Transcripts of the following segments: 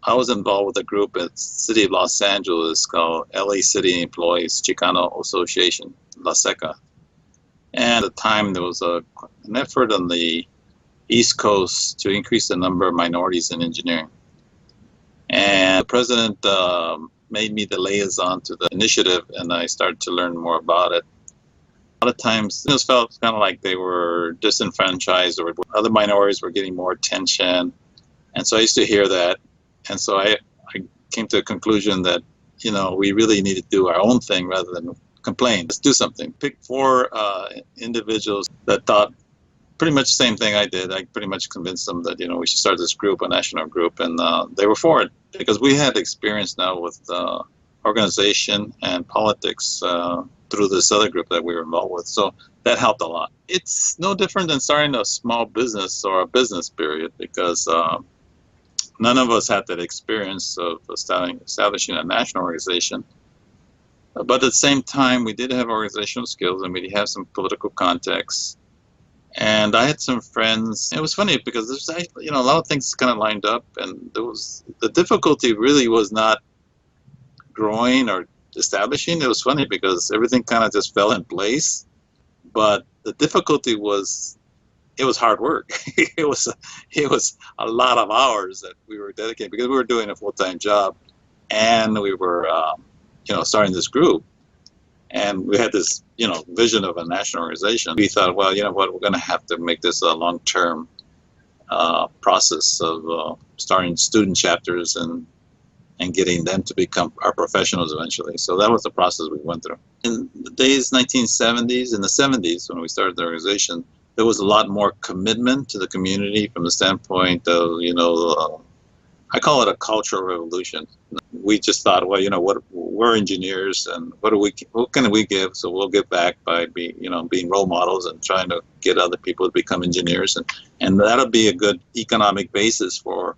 I was involved with a group at City of Los Angeles called LA City Employees Chicano Association, La Seca. And at the time, there was an effort on the East Coast to increase the number of minorities in engineering. And the president made me the liaison to the initiative, and I started to learn more about it. A lot of times, it felt kind of like they were disenfranchised, or other minorities were getting more attention. And so I used to hear that. And so I came to a conclusion that, we really need to do our own thing rather than complain. Let's do something. Pick four individuals that thought pretty much the same thing I did. I pretty much convinced them that, we should start this group, a national group, and they were for it because we had experience now with organization and politics through this other group that we were involved with. So that helped a lot. It's no different than starting a small business or a business period because none of us had that experience of establishing a national organization. But at the same time, we did have organizational skills and we have some political context. And I had some friends. It was funny because there's, a lot of things kind of lined up, and the difficulty really was not growing or establishing. It was funny because everything kind of just fell in place. But the difficulty was, it was hard work. it was a lot of hours that we were dedicating because we were doing a full-time job, and we were, starting this group. And we had this, vision of a national organization. We thought, well, we're going to have to make this a long-term process of starting student chapters and getting them to become our professionals eventually. So that was the process we went through. In the days 1970s, in the 70s, when we started the organization, there was a lot more commitment to the community from the standpoint of, I call it a cultural revolution. We just thought, well, we're engineers, and what can we give? So we'll give back by being role models and trying to get other people to become engineers, and that'll be a good economic basis for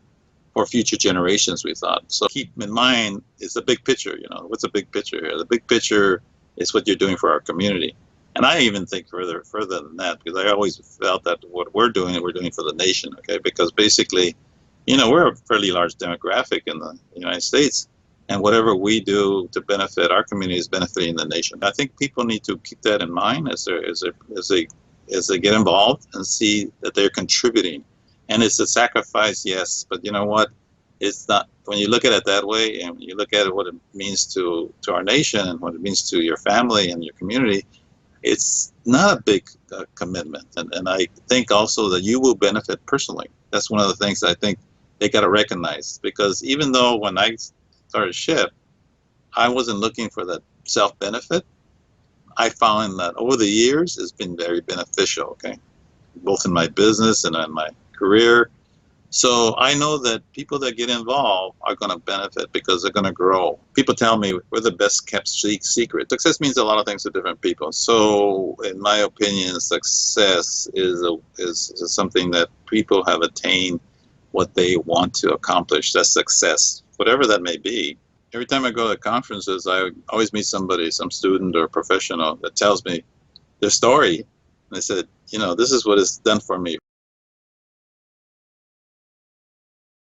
future generations, we thought. So keep in mind, it's the big picture. What's the big picture here? The big picture is what you're doing for our community. And I even think further than that, because I always felt that what we're doing for the nation, okay? Because basically, we're a fairly large demographic in the United States, and whatever we do to benefit our community is benefiting the nation. I think people need to keep that in mind as they get involved and see that they're contributing. And it's a sacrifice, yes, but you know what? It's not. When you look at it that way, and you look at what it means to our nation and what it means to your family and your community, it's not a big commitment. And I think also that you will benefit personally. That's one of the things I think they got to recognize, because even though when I started SHPE, I wasn't looking for that self-benefit, I found that over the years it's been very beneficial, okay, both in my business and in my career. So I know that people that get involved are going to benefit because they're going to grow. People tell me we're the best kept secret. Success means a lot of things to different people. So in my opinion, success is something that people have attained what they want to accomplish. That's success, whatever that may be. Every time I go to conferences, I always meet somebody, some student or professional that tells me their story. And they said, this is what it's done for me.